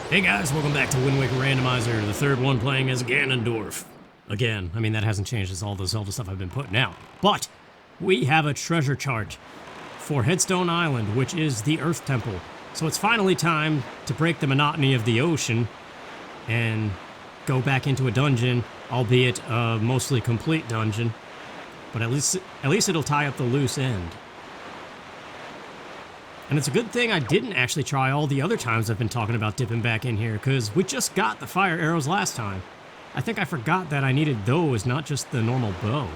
Hey guys, welcome back to Wind Waker Randomizer, the third one playing as Ganondorf. Again, I mean that hasn't changed, it's all the Zelda stuff I've been putting out. But, we have a treasure chart for Headstone Island, which is the Earth Temple. So it's finally time to break the monotony of the ocean and go back into a dungeon, albeit a mostly complete dungeon. But at least it'll tie up the loose end. And it's a good thing I didn't actually try all the other times I've been talking about dipping back in here, because we just got the fire arrows last time. I think I forgot that I needed those, not just the normal bow.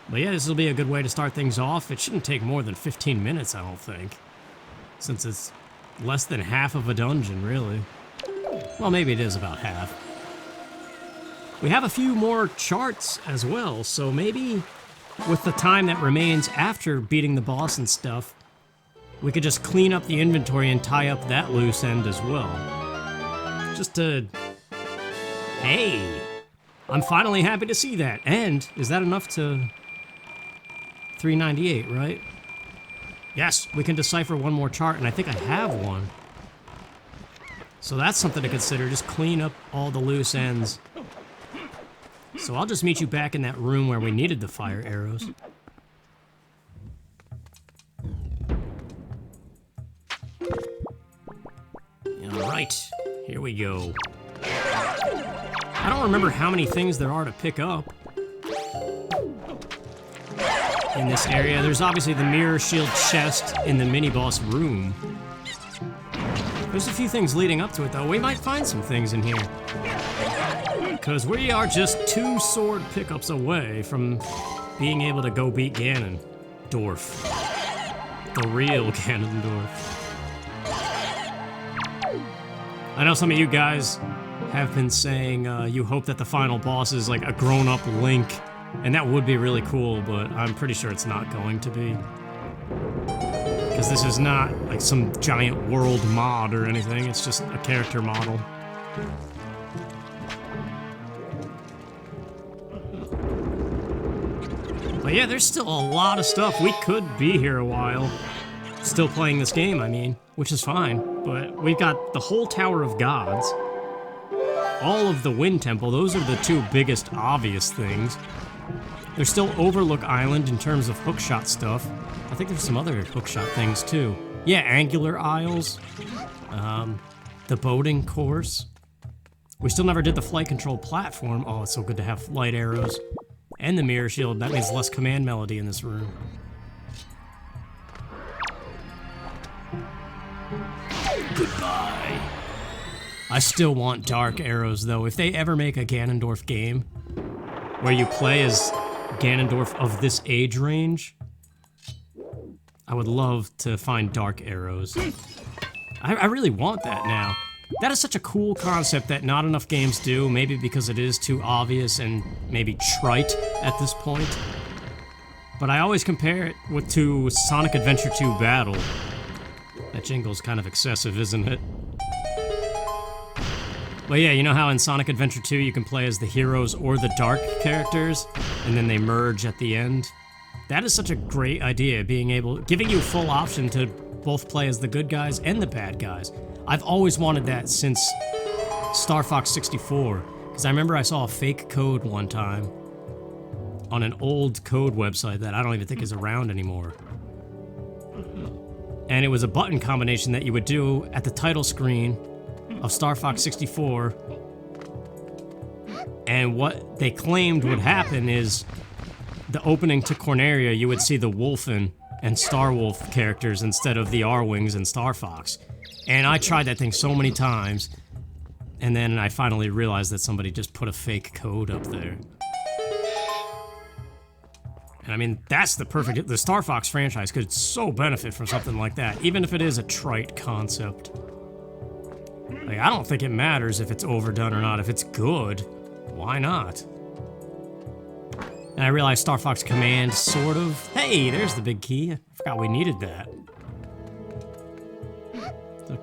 But yeah, this will be a good way to start things off. It shouldn't take more than 15 minutes, I don't think. Since it's less than half of a dungeon, really. Well, maybe it is about half. We have a few more charts as well, so maybe with the time that remains after beating the boss and stuff, we could just clean up the inventory and tie up that loose end as well. Just to... Hey! I'm finally happy to see that. And is that enough to... 398, right? Yes, we can decipher one more chart, and I think I have one. So that's something to consider, just clean up all the loose ends. So I'll just meet you back in that room where we needed the fire arrows. Alright, here we go. I don't remember how many things there are to pick up in this area. There's obviously the mirror shield chest in the mini-boss room. There's a few things leading up to it, though. We might find some things in here. Because we are just 2 sword pickups away from being able to go beat Ganondorf. The real Ganondorf. I know some of you guys have been saying you hope that the final boss is like a grown-up Link, and that would be really cool, but I'm pretty sure it's not going to be. Because this is not like some giant world mod or anything, it's just a character model. But yeah, there's still a lot of stuff. We could be here a while. Still playing this game, I mean, which is fine. But we've got the whole Tower of Gods. All of the Wind Temple, those are the 2 biggest obvious things. There's still Overlook Island in terms of hookshot stuff. I think there's some other hookshot things too. Yeah, Angular Isles. The boating course. We still never did the flight control platform. Oh, it's so good to have light arrows. And the mirror shield, that means less command melody in this room. Goodbye. I still want dark arrows, though. If they ever make a Ganondorf game where you play as Ganondorf of this age range, I would love to find dark arrows. I really want that now. That is such a cool concept that not enough games do, maybe because it is too obvious and maybe trite at this point. But I always compare it to Sonic Adventure 2 Battle. That jingle's kind of excessive, isn't it? But yeah, you know how in Sonic Adventure 2 you can play as the heroes or the dark characters, and then they merge at the end? That is such a great idea, giving you full option to both play as the good guys and the bad guys. I've always wanted that since Star Fox 64, because I remember I saw a fake code one time on an old code website that I don't even think is around anymore. And it was a button combination that you would do at the title screen of Star Fox 64, and what they claimed would happen is the opening to Corneria, you would see the Wolfen and Star Wolf characters instead of the R-Wings and Star Fox. And I tried that thing so many times, and then I finally realized that somebody just put a fake code up there. And I mean, that's the Star Fox franchise could so benefit from something like that, even if it is a trite concept. Like, I don't think it matters if it's overdone or not. If it's good, why not? And I realized Star Fox Command, sort of. Hey, there's the big key. I forgot we needed that.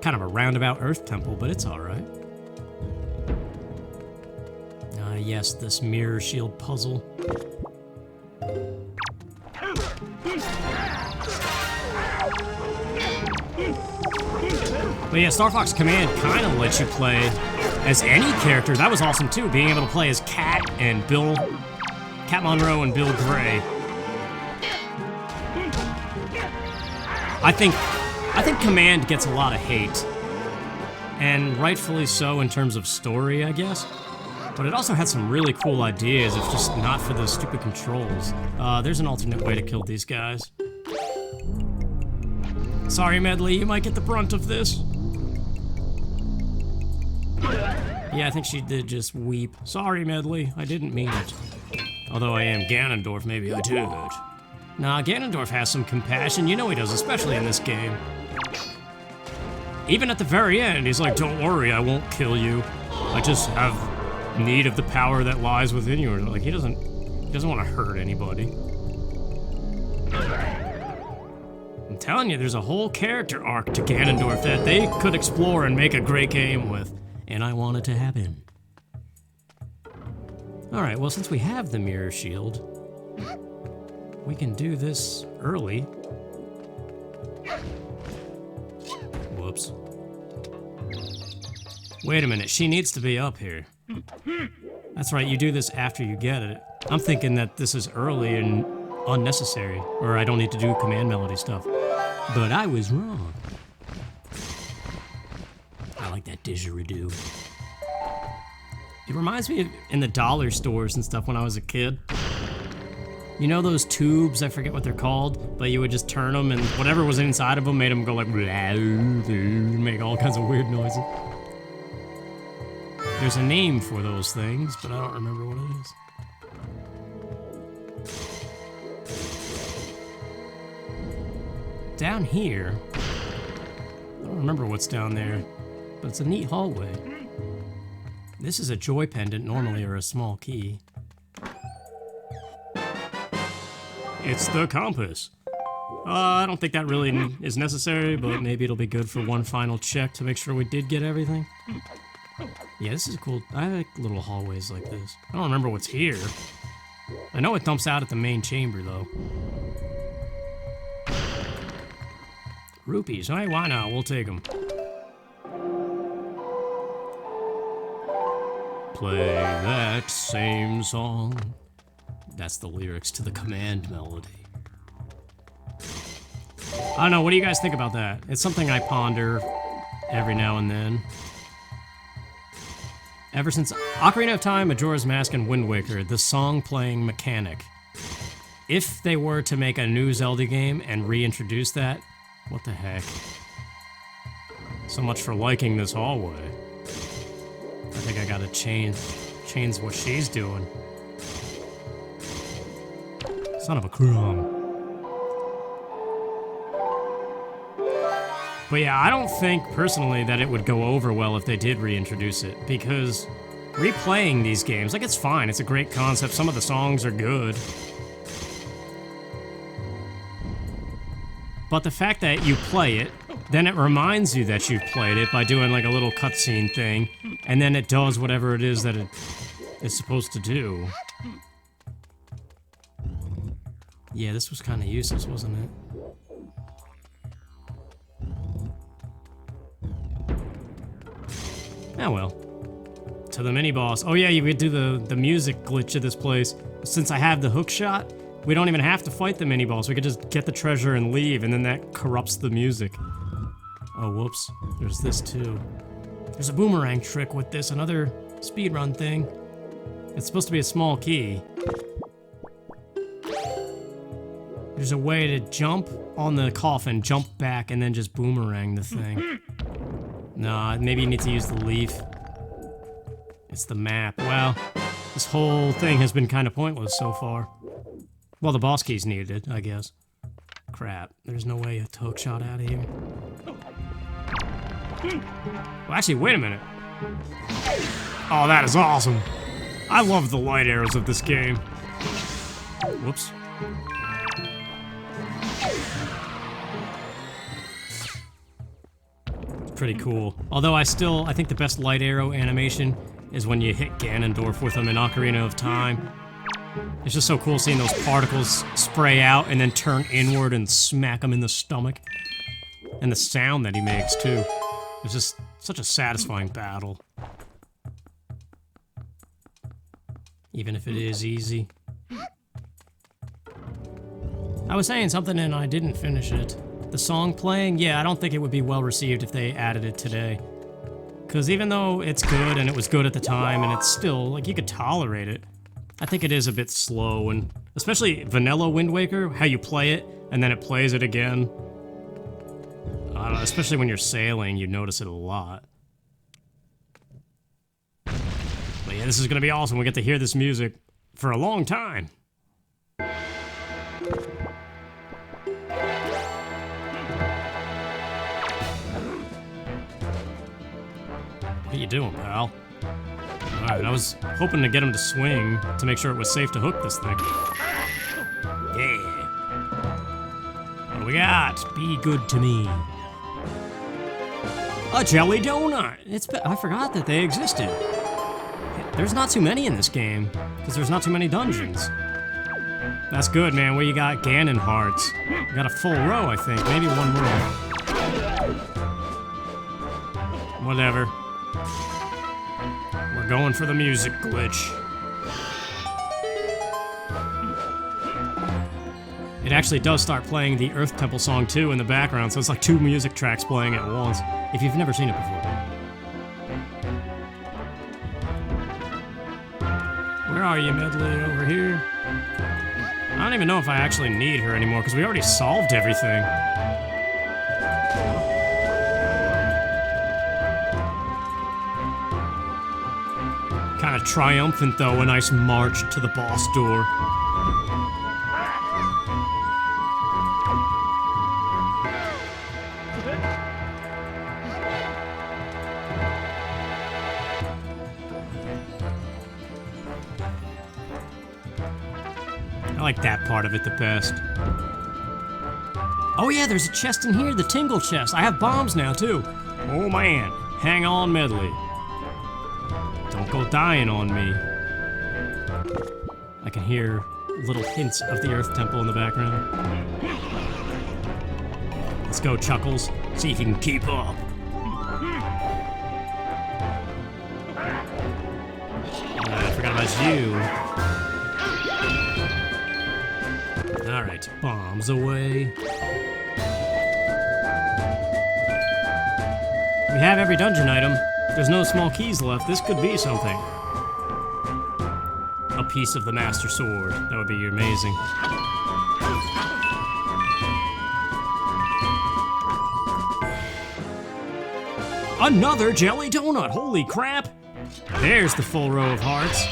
Kind of a roundabout Earth Temple, but it's alright. Ah, yes, this mirror shield puzzle. But yeah, Star Fox Command kind of lets you play as any character. That was awesome too, being able to play as Cat and Cat Monroe and Bill Gray. I think Command gets a lot of hate, and rightfully so in terms of story, I guess. But it also had some really cool ideas, if just not for those stupid controls. There's an alternate way to kill these guys. Sorry, Medley, you might get the brunt of this. Yeah, I think she did just weep. Sorry, Medley, I didn't mean it. Although I am Ganondorf, maybe I did. Nah, Ganondorf has some compassion, you know he does, especially in this game. Even at the very end, he's like, don't worry, I won't kill you. I just have need of the power that lies within you. Like, he doesn't want to hurt anybody. I'm telling you, there's a whole character arc to Ganondorf that they could explore and make a great game with. And I want it to happen. Alright, well, since we have the mirror shield, we can do this early. Whoops. Wait a minute, she needs to be up here. That's right, you do this after you get it. I'm thinking that this is early and unnecessary, or I don't need to do command melody stuff. But I was wrong. I like that didgeridoo. It reminds me of in the dollar stores and stuff when I was a kid. You know those tubes, I forget what they're called, but you would just turn them and whatever was inside of them made them go like make all kinds of weird noises. There's a name for those things, but I don't remember what it is. Down here, I don't remember what's down there, but it's a neat hallway. This is a joy pendant normally, or a small key. It's the compass. I don't think that really is necessary, but maybe it'll be good for one final check to make sure we did get everything. Yeah, this is cool. I like little hallways like this. I don't remember what's here. I know it dumps out at the main chamber, though. Rupees. Hey, why not? We'll take them. Play that same song. That's the lyrics to the command melody. I don't know, what do you guys think about that? It's something I ponder every now and then. Ever since Ocarina of Time, Majora's Mask, and Wind Waker, the song-playing mechanic. If they were to make a new Zelda game and reintroduce that, what the heck? So much for liking this hallway. I think I gotta change what she's doing. Son of a crumb. But yeah, I don't think, personally, that it would go over well if they did reintroduce it, because replaying these games, like, it's fine, it's a great concept, some of the songs are good. But the fact that you play it, then it reminds you that you've played it by doing like a little cutscene thing, and then it does whatever it is that it is supposed to do. Yeah, this was kind of useless, wasn't it? Oh well. To the mini-boss. Oh yeah, you could do the music glitch of this place. Since I have the hookshot, we don't even have to fight the mini-boss. We could just get the treasure and leave, and then that corrupts the music. Oh, whoops. There's this too. There's a boomerang trick with this, another speedrun thing. It's supposed to be a small key. There's a way to jump on the coffin, jump back, and then just boomerang the thing. Nah, maybe you need to use the leaf. It's the map. Well, this whole thing has been kind of pointless so far. Well, the boss key's needed, I guess. Crap, there's no way to hookshot out of here. Well, actually, wait a minute. Oh, that is awesome. I love the light arrows of this game. Whoops. It's pretty cool. Although I think the best light arrow animation is when you hit Ganondorf with them in Ocarina of Time. It's just so cool seeing those particles spray out and then turn inward and smack him in the stomach. And the sound that he makes, too. It's just such a satisfying battle. Even if it is easy. I was saying something and I didn't finish it. The song playing, yeah, I don't think it would be well received if they added it today. Because even though it's good and it was good at the time and it's still, like, you could tolerate it, I think it is a bit slow, and especially vanilla Wind Waker, how you play it and then it plays it again. I don't know, especially when you're sailing, you notice it a lot. But yeah, this is gonna be awesome. We get to hear this music for a long time. What are you doing, pal? Alright, I was hoping to get him to swing to make sure it was safe to hook this thing. Yeah. What do we got? Be good to me. A jelly donut! I forgot that they existed. There's not too many in this game, because there's not too many dungeons. That's good, man. What you got? Ganon hearts. We got a full row, I think. Maybe one more. Whatever. We're going for the music glitch. It actually does start playing the Earth Temple song too in the background, so it's like 2 music tracks playing at once, if you've never seen it before. Where are you, Medley? Over here? I don't even know if I actually need her anymore, because we already solved everything. Kind of triumphant, though, a nice march to the boss door. I like that part of it the best. Oh yeah, there's a chest in here, the Tingle chest. I have bombs now, too. Oh man, hang on, Medley. Don't go dying on me. I can hear little hints of the Earth Temple in the background. Let's go, Chuckles. See if you can keep up. I forgot about you. Alright, bombs away. We have every dungeon item. There's no small keys left. This could be something. A piece of the Master Sword. That would be amazing. Another jelly donut! Holy crap! There's the full row of hearts.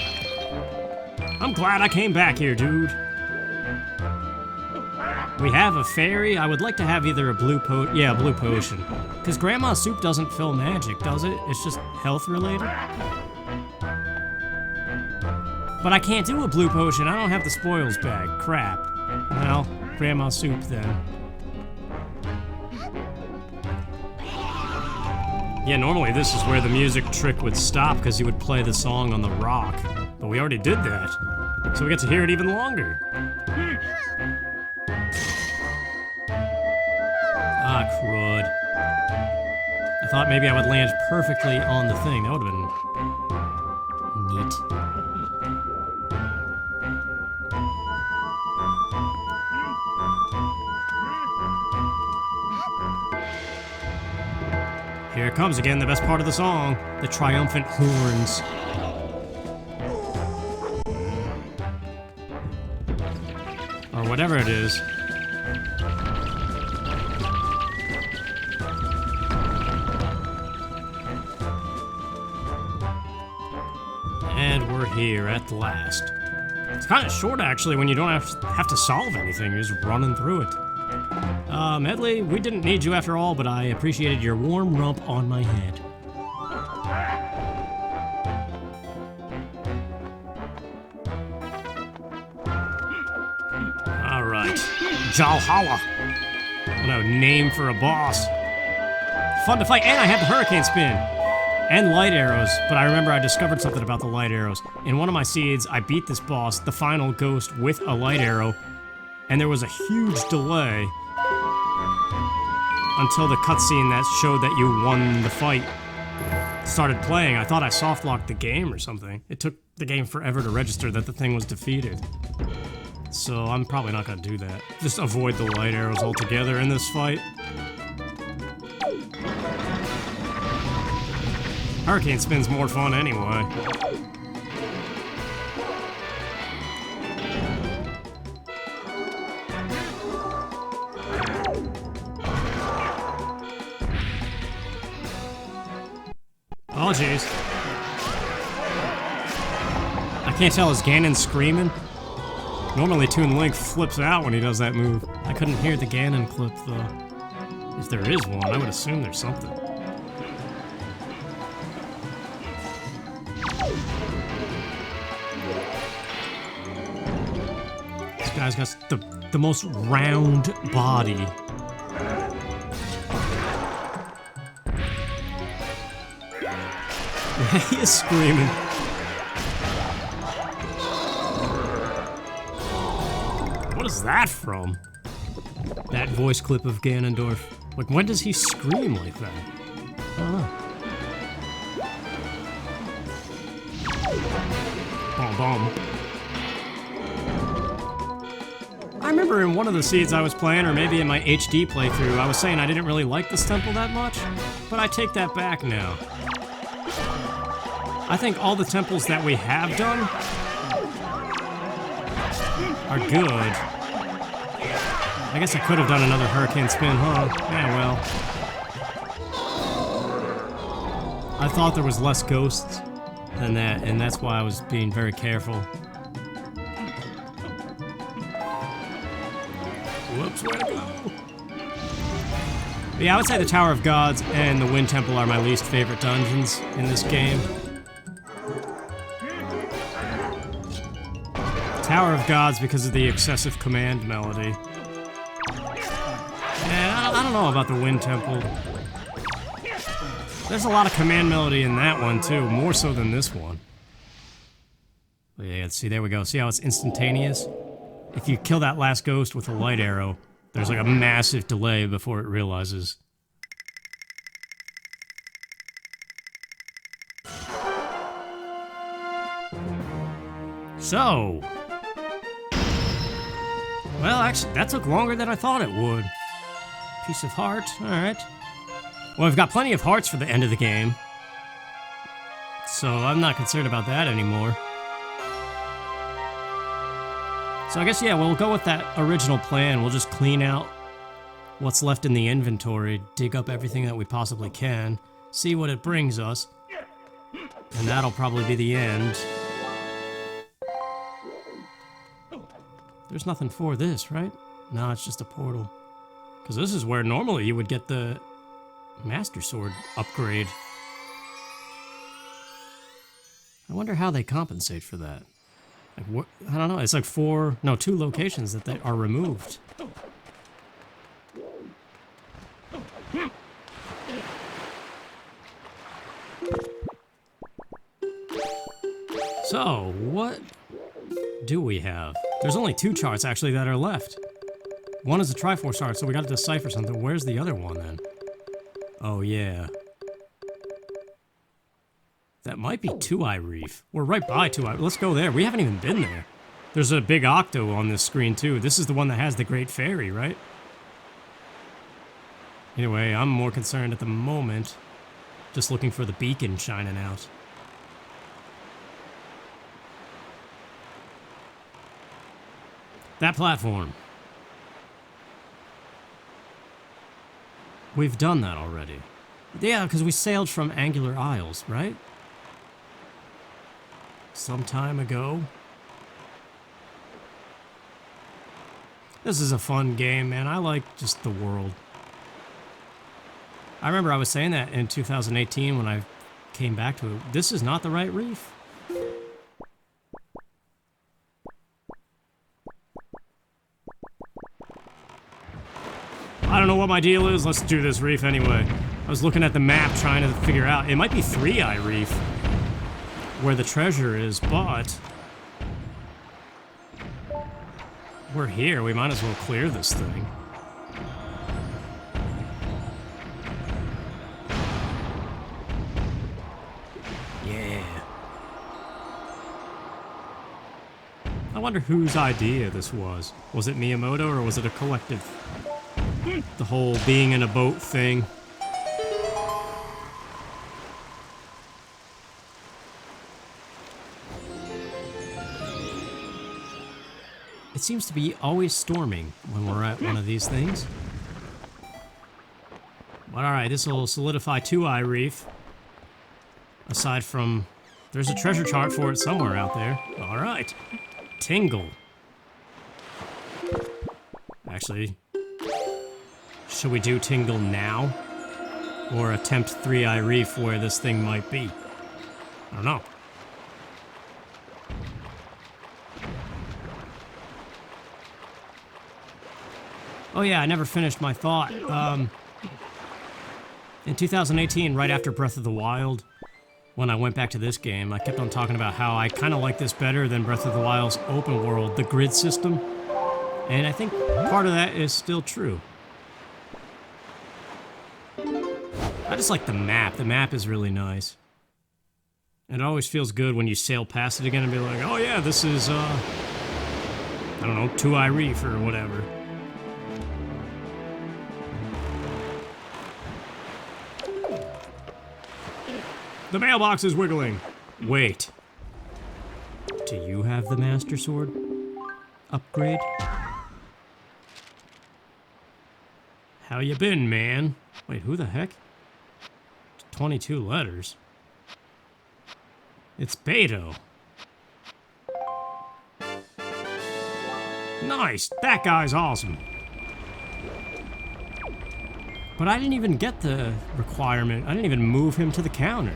I'm glad I came back here, dude. We have a fairy. I would like to have either a blue potion. Because Grandma's soup doesn't fill magic, does it? It's just health related. But I can't do a blue potion. I don't have the spoils bag. Crap. Well, Grandma's soup then. Yeah, normally this is where the music trick would stop because you would play the song on the rock. But we already did that. So we get to hear it even longer. Ah, crud. I thought maybe I would land perfectly on the thing. That would have been neat. Here it comes again, the best part of the song. The triumphant horns. Or whatever it is. And we're here at last. It's kind of short, actually, when you don't have to solve anything. You're just running through it. Medley, we didn't need you after all, but I appreciated your warm rump on my head. Alright. Jalhalla. What a name for a boss. Fun to fight, and I have the hurricane spin. And light arrows, but I remember I discovered something about the light arrows. In one of my seeds, I beat this boss, the final ghost, with a light arrow, and there was a huge delay. until the cutscene that showed that you won the fight started playing. I thought I soft-locked the game or something. It took the game forever to register that the thing was defeated. So I'm probably not gonna do that. Just avoid the light arrows altogether in this fight. Hurricane Spin's more fun anyway. Oh jeez. I can't tell, is Ganon screaming? Normally Toon Link flips out when he does that move. I couldn't hear the Ganon clip though. If there is one, I would assume there's something. This guy's got the most round body. He is screaming. What is that from? That voice clip of Ganondorf. Like, when does he scream like that? I don't know. Boom, boom. I remember in one of the seeds I was playing, or maybe in my HD playthrough, I was saying I didn't really like this temple that much, but I take that back now. I think all the temples that we have done are good. I guess I could have done another Hurricane Spin, huh? Yeah, well. I thought there was less ghosts than that, and that's why I was being very careful. Whoops, where'd it go? But yeah, I would say the Tower of Gods and the Wind Temple are my least favorite dungeons in this game. Tower of Gods because of the excessive command melody. Yeah, I don't know about the Wind Temple. There's a lot of command melody in that one too, more so than this one. But yeah, see, there we go. See how it's instantaneous? If you kill that last ghost with a light arrow, there's like a massive delay before it realizes. So... well, actually, that took longer than I thought it would. Piece of heart, alright. Well, we've got plenty of hearts for the end of the game. So I'm not concerned about that anymore. So I guess, yeah, we'll go with that original plan. We'll just clean out what's left in the inventory, dig up everything that we possibly can, see what it brings us, and that'll probably be the end. There's nothing for this, right? No, it's just a portal. Because this is where normally you would get the Master Sword upgrade. I wonder how they compensate for that. Like, what? I don't know. It's like 2 locations that they are removed. So, what do we have? There's only 2 charts, actually, that are left. One is a Triforce chart, so we gotta decipher something. Where's the other one, then? Oh, yeah. That might be Two-Eye Reef. We're right by Two-Eye. Let's go there. We haven't even been there. There's a big octo on this screen, too. This is the one that has the Great Fairy, right? Anyway, I'm more concerned at the moment. Just looking for the beacon shining out. That platform. We've done that already. Yeah, because we sailed from Angular Isles, right? Some time ago. This is a fun game, man. I like just the world. I remember I was saying that in 2018 when I came back to it. This is not the right reef. I don't know what my deal is. Let's do this reef anyway. I was looking at the map trying to figure out. It might be Three-Eye Reef where the treasure is, but we're here. We might as well clear this thing. I wonder whose idea this was. Was it Miyamoto or was it a collective? The whole being in a boat thing. It seems to be always storming when we're at one of these things. But alright, this will solidify 2-Eye Reef. Aside from... there's a treasure chart for it somewhere out there. Alright. Tingle. Actually, should we do Tingle now? Or attempt 3-Eye Reef where this thing might be? I don't know. Oh yeah, I never finished my thought. In 2018, right after Breath of the Wild, when I went back to this game, I kept on talking about how I kind of like this better than Breath of the Wild's open world, the grid system. And I think part of that is still true. I just like the map. The map is really nice. And it always feels good when you sail past it again and be like, oh yeah, this is, I don't know, 2-Eye Reef or whatever. The mailbox is wiggling. Wait. Do you have the Master Sword upgrade? How you been, man? Wait, who the heck? 22 letters. It's Beto. Nice! That guy's awesome. But I didn't even get the requirement. I didn't even move him to the counter.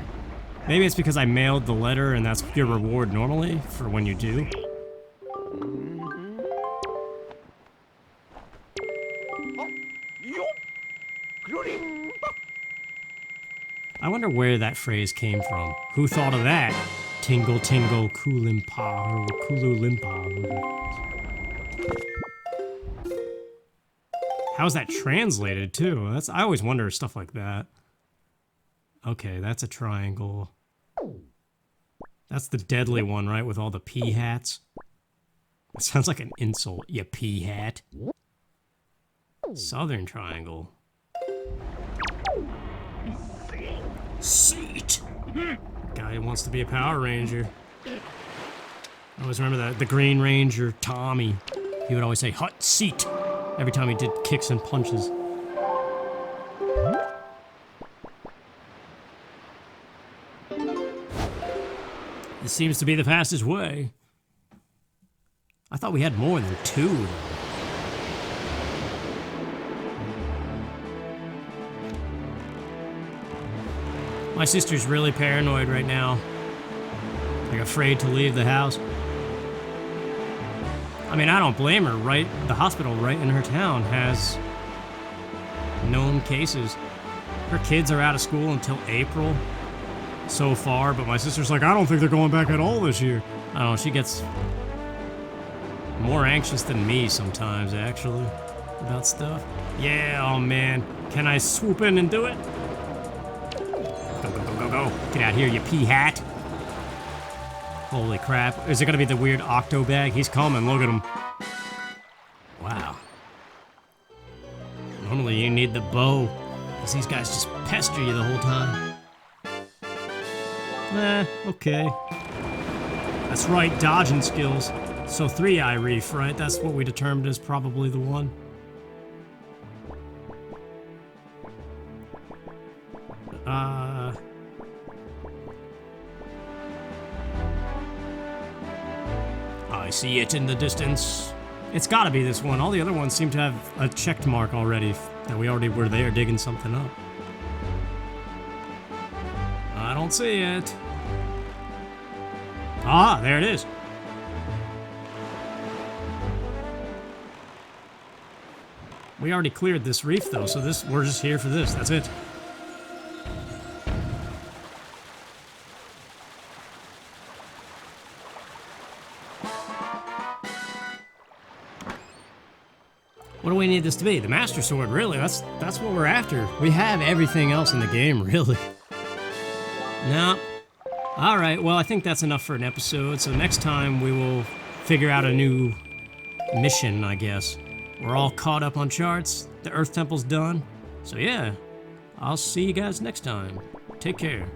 Maybe it's because I mailed the letter and that's your reward normally for when you do. I wonder where that phrase came from. Who thought of that? Tingle, tingle, Koolimpa, or Kululimpa. How's that translated, too? I always wonder stuff like that. Okay, that's a triangle. That's the deadly one, right? With all the pea hats. That sounds like an insult, you pea hat. Southern triangle. Seat! Guy who wants to be a Power Ranger. I always remember that. The Green Ranger, Tommy. He would always say, hot seat! Every time he did kicks and punches. This seems to be the fastest way. I thought we had more than 2, though. My sister's really paranoid right now. Like afraid to leave the house. I mean, I don't blame her, right? The hospital right in her town has known cases. Her kids are out of school until April so far, but my sister's like, I don't think they're going back at all this year. I don't know, she gets more anxious than me sometimes, actually, about stuff. Yeah, oh man. Can I swoop in and do it? Go, go, go, go, go. Get out here, you pea hat. Holy crap. Is it gonna be the weird octo bag? He's coming, look at him. Wow. Normally you need the bow, because these guys just pester you the whole time. Okay. That's right, dodging skills. So 3-Eye Reef, right? That's what we determined is probably the one. I see it in the distance. It's gotta be this one. All the other ones seem to have a checked mark already, that we already were there digging something up. I don't see it. Ah, there it is. We already cleared this reef though, so we're just here for this. That's it. What do we need this to be? The Master Sword, really? That's what we're after. We have everything else in the game, really. No. Alright, well, I think that's enough for an episode, so next time we will figure out a new mission, I guess. We're all caught up on charts. The Earth Temple's done. So yeah, I'll see you guys next time. Take care.